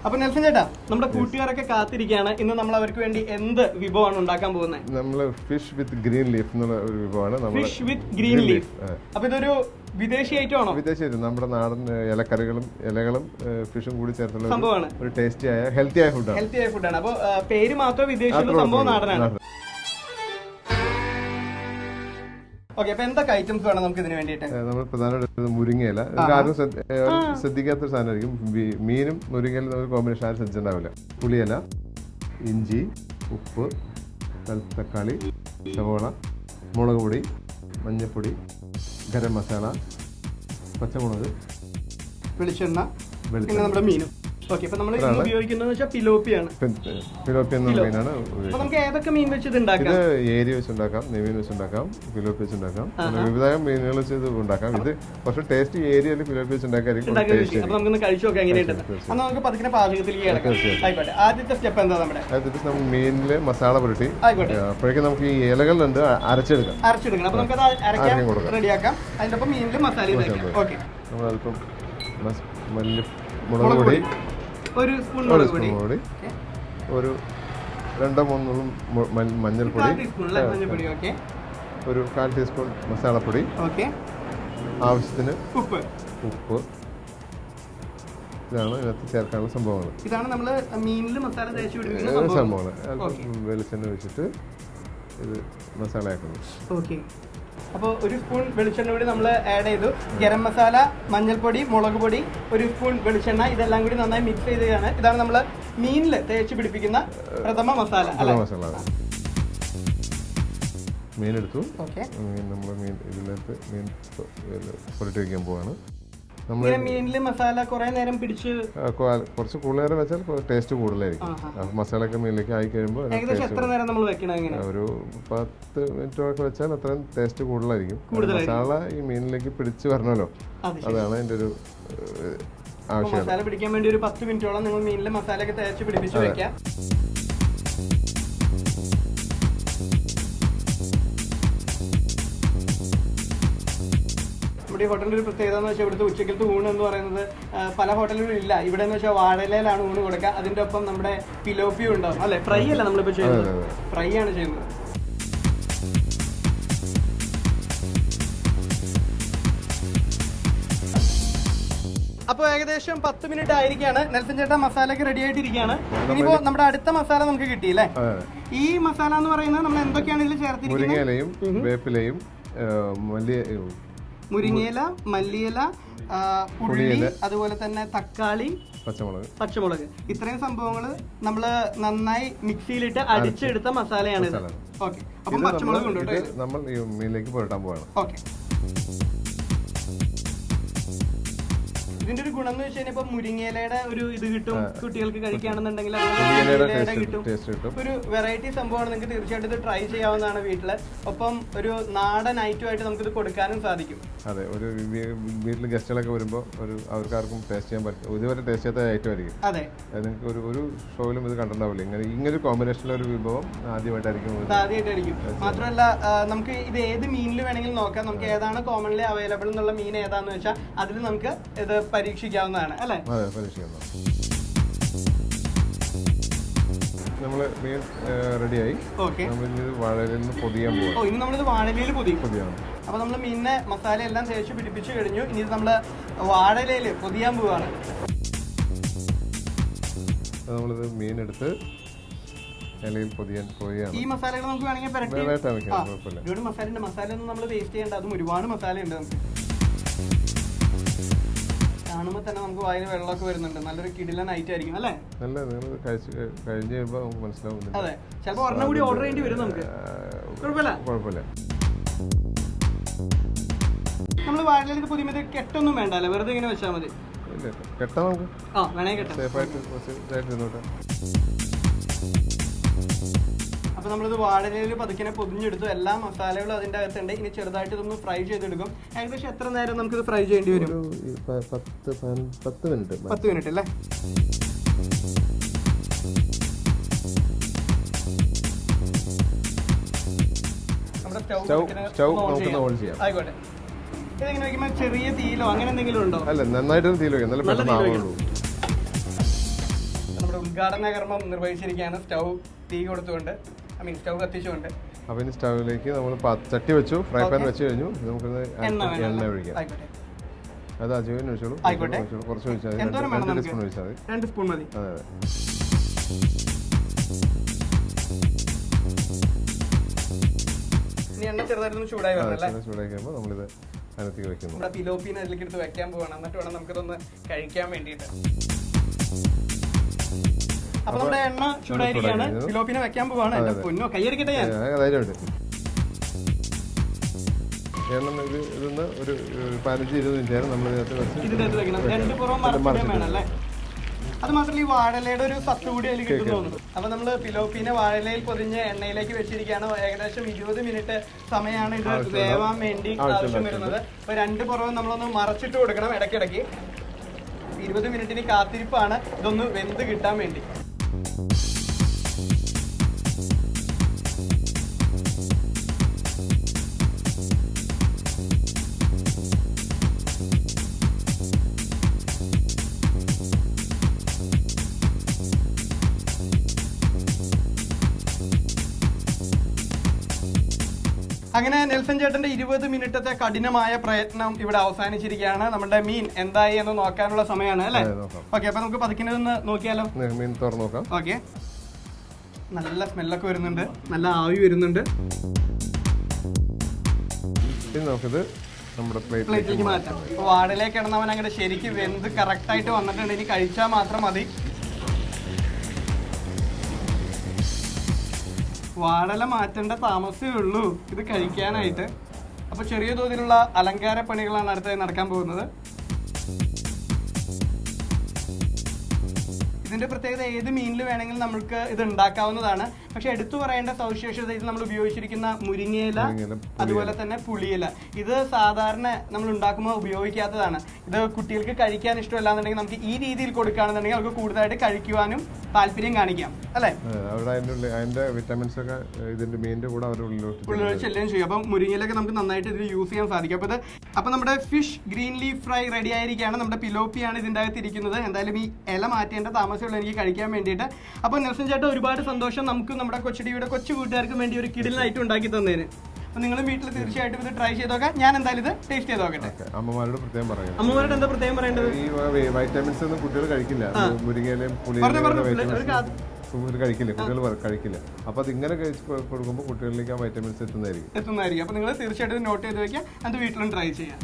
അപ്പൊ നെൽസൺ ചേട്ടാ, നമ്മുടെ കൂട്ടുകാരൊക്കെ കാത്തിരിക്കുകയാണ്. ഇന്ന് നമ്മൾ അവർക്ക് വേണ്ടി എന്ത് വിഭവമാണ് ഉണ്ടാക്കാൻ പോകുന്നത്? നമ്മൾ ഫിഷ് വിത്ത് ഗ്രീൻ ലീഫ് എന്നുള്ള ഒരു വിഭവമാണ്. ഫിഷ് വിത്ത് ഗ്രീൻ ലീഫ്. അപ്പൊ ഇതൊരു വിദേശി ഐറ്റം ആണോ? വിദേശി ഐറ്റം. നമ്മുടെ നാടൻ ഇലകളും ഫിഷും കൂടി ചേർത്തുള്ള സംഭവമാണ്. ഒരു ടേസ്റ്റി ആയ ഹെൽത്തി ആയ ഫുഡാണ്. ഹെൽത്തി ആയ ഫുഡാണ്. അപ്പൊ പേര് മാത്രം വിദേശിയുള്ള സംഭവം നാടനാണ്. ഓക്കെ, അപ്പൊ എന്തൊക്കെ ഐറ്റംസ് വേണം നമുക്ക് ഇതിന് വേണ്ടിയിട്ട്? നമ്മൾ പ്രധാനമായിട്ട് മുരിങ്ങയില. ആരും ശ്രദ്ധിക്കാത്തൊരു സാധനമായിരിക്കും. മീനും മുരിങ്ങയിലും ഒരു കോമ്പിനേഷൻ ആരും ശ്രദ്ധിച്ചിട്ടുണ്ടാവില്ല. പുളിയില, ഇഞ്ചി, ഉപ്പ്, തക്കാളി, സവോള, മുളക് പൊടി, മഞ്ഞൾപ്പൊടി, ഗരം മസാല, പച്ചമുളക്, വെളിച്ചെണ്ണ, പിന്നെ നമ്മുടെ മീനും. ഓക്കെ, അപ്പൊ നമ്മൾ ഉപയോഗിക്കുന്നത് വെച്ചാൽ പിലോപ്പിയാണ്. പിലോപ്പി എന്ന മീനാണ്. നമുക്ക് ഏതൊക്കെ മീൻ വെച്ച് ഇത് ഉണ്ടാക്കാം? ഇത് ഏരി വെച്ച് ഉണ്ടാക്കാം, നെയ്മീൻ വെച്ച് ഉണ്ടാക്കാം, പിലോപ്പി വെച്ച് ഉണ്ടാക്കാം, വിവിധ മീനുകൾ വെച്ച് ഇത് ഉണ്ടാക്കാം. ഇത് പക്ഷെ ടേസ്റ്റ് ഏരിയയിൽ പിലോപ്പി വെച്ച് ഉണ്ടാക്കായിരിക്കും. അപ്പൊ നമുക്കൊന്ന് കഴിച്ചു നോക്കാം എങ്ങനെയുണ്ട്. അന്ന് നമുക്ക് പതുക്കെ പാചകത്തിലേക്ക് കിടക്കാം. ആയിക്കോട്ടെ, ആദ്യത്തെ സ്റ്റെപ്പ് എന്താ? നമ്മുടെ മീനില് മസാല പുരട്ടി അപ്പോഴേക്കും നമുക്ക് ഈ ഇലകളുണ്ട് അരച്ചെടുക്കണം. അപ്പൊ നമുക്കത് അരക്കാൻ റെഡിയാക്കാം. അതിന്റെ ഒപ്പം മീനില് മസാല ഓക്കെ. നമ്മൾ അല്പം മുളക് പൊടി, ഒരു സ്പൂൺ മുളക് പൊടി, ഒരു 2-3 മഞ്ഞൾപ്പൊടി, ഒരു 1/4 ടീസ്പൂൺ മസാലപ്പൊടി, ആവശ്യത്തിന് ഉപ്പ്. ഇതാണ് ഇതിനകത്ത് ചേർക്കാനുള്ള സംഭവങ്ങൾ. ഇതാണ് നമ്മൾ മീനിൽ മസാല തേച്ച് പിടിപ്പിക്കുന്ന സംഭവങ്ങൾ. വെളിച്ചെണ്ണ ഒഴിച്ചിട്ട് ഇത് മസാല ആക്കുന്നു. ഓക്കെ, അപ്പോൾ ഒരു സ്പൂൺ വെളിച്ചെണ്ണ കൂടി നമ്മൾ ആഡ് ചെയ്തു. ഗരം മസാല, മഞ്ഞൾപ്പൊടി, മുളക് പൊടി, ഒരു സ്പൂൺ വെളിച്ചെണ്ണ, ഇതെല്ലാം കൂടി നന്നായി മിക്സ് ചെയ്തതാണ്. ഇതാണ് നമ്മൾ മീനിൽ തേച്ച് പിടിപ്പിക്കുന്ന പ്രഥമ മസാല. മീൻ എടുത്തു. നമ്മൾ ഇതിനകത്ത് മീൻ പുരട്ടി വയ്ക്കാൻ പോവാണ്. മീനില് മസാല കുറെ നേരം പിടിച്ച് കുറച്ച് കൂടുതൽ നേരം വെച്ചാൽ ടേസ്റ്റ് കൂടുതലായിരിക്കും. മസാല ഒക്കെ മീനിലേക്ക് ആയി കഴിയുമ്പോൾ എത്ര നേരം നമ്മൾ വെക്കണം? ഒരു 10 മിനിറ്റൊക്കെ വെച്ചാൽ അത്രയും ടേസ്റ്റ് കൂടുതലായിരിക്കും. മസാല ഈ മീനിലേക്ക് പിടിച്ച് വരണമല്ലോ, അതാണ് അതിന്റെ ഒരു ആവശ്യം. മസാല പിടിക്കാൻ വേണ്ടി ഒരു 10 മിനിറ്റോളം നിങ്ങൾ മീനിലെ മസാല ഒക്കെ തേച്ച് പിടിപ്പിച്ച് വെക്കാം. നമ്മുടെ ഈ ഹോട്ടലിന്റെ ഒരു പ്രത്യേകത എന്ന് വെച്ചാൽ ഇവിടുത്തെ ഉച്ചക്കലത്തെ ഊണ് എന്ന് പറയുന്നത് പല ഹോട്ടലുകളും ഇല്ല. ഇവിടെ എന്ന് വെച്ചാൽ വാഴയിലാണ് ഊണ് കൊടുക്കുക. അതിന്റെ ഒപ്പം നമ്മുടെ പിലോപ്പിയും ഉണ്ടാവും അല്ലെ? ഫ്രൈ അല്ല നമ്മളിപ്പോ ചെയ്യുന്നത്, ഫ്രൈ ആണ് ചെയ്യുന്നത്. അപ്പൊ ഏകദേശം 10 മിനിറ്റ് ആയിരിക്കാണ്. നെൽസൺ ചേട്ടാ മസാല ഒക്കെ റെഡി ആയിട്ടിരിക്കുകയാണ്. ഇനിയിപ്പോ നമ്മുടെ അടുത്ത മസാല നമുക്ക് കിട്ടിയില്ലേ? ഈ മസാല എന്ന് പറയുന്നത് നമ്മൾ എന്തൊക്കെയാണ് ഇതിൽ ചേർത്തിരിക്കുന്നത്? വേപ്പിലയും, മുരിങ്ങയില, മല്ലിയില, ഉള്ളി, അതുപോലെ തന്നെ തക്കാളി, പച്ചമുളക്, ഇത്രയും സംഭവങ്ങൾ നമ്മൾ നന്നായി മിക്സിയിലിട്ട് അടിച്ചെടുത്ത മസാലയാണ് ഇത്. ഓക്കെ, അപ്പം പച്ചമുളക് ഉണ്ട് നമ്മൾ മീനിലേക്ക് പുരട്ടാൻ പോവാണ്. ഓക്കെ, ഇതിന്റെ ഒരു ഗുണം എന്ന് വെച്ച് കഴിഞ്ഞാൽ ഇപ്പൊ മുരിങ്ങയിലയുടെ ഒരു ഇത് കിട്ടും, കുട്ടികൾക്ക് കഴിക്കുകയാണെന്നുണ്ടെങ്കിൽ കിട്ടും. ഒരു വെറൈറ്റി സംഭവമാണ്. നിങ്ങൾക്ക് തീർച്ചയായിട്ടും ഇത് ട്രൈ ചെയ്യാവുന്നതാണ് വീട്ടില്. ഒപ്പം ഒരു നാടൻ ഐറ്റമായിട്ട് നമുക്കിത് കൊടുക്കാനും സാധിക്കും. അതെ, ഒരു വീട്ടിൽ ഗസ്റ്റുകളൊക്കെ വരുമ്പോൾ അവർക്കാർക്കും ടേസ്റ്റ് ചെയ്യാൻ പറ്റും. ഇതുവരെ ടേസ്റ്റ് ചെയ്യാത്ത ഐറ്റം ആയിരിക്കും. അതെ, നിങ്ങൾക്ക് ഒരു ഷോയിലും ഇത് കണ്ടിട്ടുണ്ടാവില്ല. ഇങ്ങനെ കോമ്പിനേഷനിലെ ഒരു വിഭവം ആദ്യമായിട്ടായിരിക്കും. മാത്രമല്ല നമുക്ക് ഇത് ഏത് മീനിൽ വേണമെങ്കിലും നോക്കാം. നമുക്ക് ഏതാണ് കോമൺലി അവൈലബിൾ എന്നുള്ള മീൻ ഏതാന്ന് വെച്ചാൽ അതിൽ നമുക്ക് ഇത് പരീക്ഷിക്കാവുന്നതാണ് അല്ലേ? അതെ, പരീക്ഷിക്കാം. നമ്മള് മീൻ റെഡിയായി. വാഴയിലിൽ പൊതിയാൻ പോകും. ഇനി നമ്മളിത് വാഴയിലയിൽ പൊതിയാണ്. അപ്പൊ നമ്മള് മീനിനെ മസാല എല്ലാം തേച്ച് പിടിപ്പിച്ച് കഴിഞ്ഞു. ഇനി നമ്മള് വാഴയിലയിൽ പൊതിയാൻ പോവാണ്. നമ്മളിത് മീനെടുത്ത് ഇലയിൽ പൊതിയാൻ പോവുകയാണ്. ഈ മസാലകൾ നമുക്ക് വേണമെങ്കിൽ ഒരുപാട് മസാല ഒന്നും നമ്മൾ വേസ്റ്റ് ചെയ്യേണ്ട. അതും ഒരുപാട് മസാല ഉണ്ട്. നമുക്ക് കാണുമ്പോൾ തന്നെ നമുക്ക് വായിൽ വെള്ളമൊക്കെ വരുന്നുണ്ട്. നല്ലൊരു കിടിലൻ ഐറ്റം ആയിരിക്കും അല്ലേ? അതെ, ചിലപ്പോൾ ഒരെണ്ണം കൂടി ഓർഡർ ചെയ്യേണ്ടി വരും നമുക്ക്. കുഴപ്പമില്ല. നമ്മൾ വാഴയിലേക്ക് പൊതിയുമ്പോൾ കെട്ടൊന്നും വേണ്ട അല്ലേ? വെറുതെ ഇങ്ങനെ വെച്ചാൽ മതി. വേണമെങ്കിൽ അപ്പൊ നമ്മളിത് വാഴയിലയിൽ പതുക്കിനെ പൊതിഞ്ഞെടുത്തു. എല്ലാ മസാലകളും അതിന്റെ അകത്തുണ്ട്. ഇനി ചെറുതായിട്ട് ഇതൊന്ന് ഫ്രൈ ചെയ്തെടുക്കും. ഏകദേശം എത്ര നേരം നമുക്കിത് ഫ്രൈ ചെയ്യേണ്ടി വരും? 10 മിനിറ്റ് അല്ലേ? നമ്മുടെ ആയിക്കോട്ടെ. ഇതെങ്ങനെ വയ്ക്കുമ്പോൾ ചെറിയ തീയിലോ അങ്ങനെ എന്തെങ്കിലും ഉണ്ടോ? അല്ല, നന്നായിട്ട് തീയിൽ വെക്കാം. നല്ല പെട്ടെന്ന് ആവുള്ളൂ. ഉദ്ഘാടന കർമ്മം നിർവഹിച്ചിരിക്കുകയാണ്. സ്റ്റൗ തീ കൊടുത്തുകൊണ്ട്, സ്റ്റൗ കത്തിച്ചുകൊണ്ട്. അപ്പൊ ഇനി സ്റ്റൗവിലേക്ക് നമ്മൾ ചട്ടി വെച്ചു, ഫ്രൈ പാൻ വെച്ച് കഴിഞ്ഞു. നമുക്കൊന്ന് എണ്ണ ഒഴിക്കാം. അത് അജുവിന് ഒഴിച്ചോളൂ. കുറച്ച് ഒഴിച്ചാൽ മതി, 2 സ്പൂൺ ഒഴിച്ചാൽ മതി. 2 സ്പൂൺ മതി. അതെ അതെ. ഇനി എണ്ണ ചെറുതായിട്ടൊന്ന് ചൂടായി വരണല്ലേ? ചൂടായി കഴിയുമ്പോൾ നമ്മളിത് അതിനകത്തേക്ക് വെക്കുന്നു. നമ്മുടെ പിലോപ്പീനെ അതിലേക്ക് എടുത്ത് വെക്കാൻ പോവാണ്. എന്നിട്ട് വേണം നമുക്കിതൊന്ന് കഴിക്കാൻ വേണ്ടിയിട്ട്. അപ്പൊ നമ്മുടെ എണ്ണ ചൂടായിരിക്കുകയാണ്. പിലോപ്പീനെ വെക്കാൻ പോവാണ്. എന്റെ പൊന്നോ, കൈയടിക്കട്ടെ ഞാൻ. എണ്ണ ഇതൊന്ന് ഒരു 15-20 മിനിറ്റ് നമ്മൾ ഇതിനകത്ത് വെക്കണം. 2 പുറവും മറച്ചിടുകയും വേണമല്ലേ? അത് മാത്രമല്ല ഈ വാഴലയുടെ ഒരു സത്ത് കൂടി അതിൽ കിട്ടുന്നു തോന്നുന്നു. അപ്പൊ നമ്മള് പിലോപ്പീനെ വാഴലയിൽ പൊതിഞ്ഞ് എണ്ണയിലേക്ക് വെച്ചിരിക്കുകയാണ്. ഏകദേശം 20 മിനിറ്റ് സമയമാണ് ഇത് വേവാൻ വേണ്ടി ആവശ്യം വരുന്നത്. അപ്പൊ 2 പുറവും നമ്മളൊന്ന് മറച്ചിട്ട് കൊടുക്കണം ഇടയ്ക്കിടയ്ക്ക്. 20 മിനിറ്റിന് കാത്തിരിപ്പാണ് ഇതൊന്ന് വെന്ത് കിട്ടാൻ വേണ്ടി. അങ്ങനെ നെൽസൺ ചേട്ടന്റെ 20 മിനിറ്റത്തെ കഠിനമായ പ്രയത്നം ഇവിടെ അവസാനിച്ചിരിക്കുകയാണ്. നമ്മുടെ മീൻ എന്തായി എന്ന് നോക്കാനുള്ള സമയമാണ് അല്ലേ? ഓക്കെ, അപ്പൊ നമുക്ക് പതുക്കിനൊന്ന് നോക്കിയാലോ? മീൻ തുറന്നു നോക്കാം. ഓക്കെ, നല്ല സ്മെല്ലൊക്കെ വരുന്നുണ്ട്, നല്ല ആവി വരുന്നുണ്ട്. നമുക്കിത് നമ്മുടെ പ്ലേറ്റിലേക്ക് മാറ്റാം. അപ്പൊ വാഴയിലേക്ക് കിടന്നവൻ അങ്ങനെ ശരിക്കും വെന്ത് കറക്റ്റ് ആയിട്ട് വന്നിട്ടുണ്ട്. ഇനി കഴിച്ചാൽ മാത്രം മതി. വാഴല മാറ്റേണ്ട താമസമേ ഉള്ളൂ ഇത് കഴിക്കാനായിട്ട്. അപ്പൊ ചെറിയ തോതിലുള്ള അലങ്കാര പണികളാണ് അടുത്തായി നടക്കാൻ പോകുന്നത്. ഇതിന്റെ പ്രത്യേകത ഏത് മീനിൽ വേണമെങ്കിലും നമുക്ക് ഇത് ഉണ്ടാക്കാവുന്നതാണ്. പക്ഷെ എടുത്തു പറയേണ്ട സവിശേഷത ഇത് നമ്മൾ ഉപയോഗിച്ചിരിക്കുന്ന മുരിങ്ങയില, അതുപോലെ തന്നെ പുളിയില. ഇത് സാധാരണ നമ്മൾ ഉണ്ടാക്കുമ്പോൾ ഉപയോഗിക്കാത്തതാണ്. ഇത് കുട്ടികൾക്ക് കഴിക്കാൻ ഇഷ്ടമല്ലാന്നുണ്ടെങ്കിൽ നമുക്ക് ഈ രീതിയിൽ കൊടുക്കുകയാണെന്നുണ്ടെങ്കിൽ അവർക്ക് കൂടുതലായിട്ട് കഴിക്കുവാനും താല്പര്യം കാണിക്കാം അല്ലെ? അതിന്റെ വിറ്റാമിൻസ് ഒക്കെ ഇതിന്റെ മീനിന്റെ കൂടെ ഉള്ളിൽ ചെല്ലുകയും ചെയ്യും. അപ്പം മുരിങ്ങയിലൊക്കെ നമുക്ക് നന്നായിട്ട് ഇത് യൂസ് ചെയ്യാൻ സാധിക്കും. അപ്പൊ നമ്മുടെ fish green leaf fry ready ആയിരിക്കുകയാണ്. നമ്മുടെ പിലോപ്പിയാണ് ഇതിന്റെ അകത്ത് ഇരിക്കുന്നത്. എന്തായാലും ഈ ഇല മാറ്റേണ്ട താമസമുള്ള എനിക്ക് കഴിക്കാൻ വേണ്ടിയിട്ട്. അപ്പൊ നെൽസൺ ചേട്ടാ, ഒരുപാട് സന്തോഷം. നമുക്ക് നമ്മുടെ കൊച്ചുടിയുടെ കൊച്ചു കൂട്ടുകാർക്ക് വേണ്ടി ഒരു കിടിലായിട്ട് ഉണ്ടാക്കി തന്നതിന്. അപ്പൊ നിങ്ങൾ വീട്ടിൽ തീർച്ചയായിട്ടും ഇത് ട്രൈ ചെയ്ത് നോക്കാം. ഞാൻ എന്തായാലും ഇത് ടേസ്റ്റ് ചെയ്ത് നോക്കട്ടെ. അമ്മമാരോട് പ്രത്യേകം പറയാം. അമ്മമാരോട് എന്താ പ്രത്യേകം പറയേണ്ടത്? ഈ വൈറ്റമിൻസ് ഒന്നും കുട്ടികൾ കഴിക്കില്ല. മുരിങ്ങയിലും കഴിക്കില്ല, കുട്ടികൾ കഴിക്കില്ല. അപ്പൊ അത് ഇങ്ങനെ കൊടുക്കുമ്പോൾ കുട്ടികളിലേക്ക് ആ വൈറ്റമിൻസ് എത്തുന്നതായിരിക്കും. അപ്പൊ നിങ്ങൾ തീർച്ചയായിട്ടും നോട്ട് ചെയ്ത് വെക്കാം. അത് വീട്ടിലും ട്രൈ ചെയ്യാം.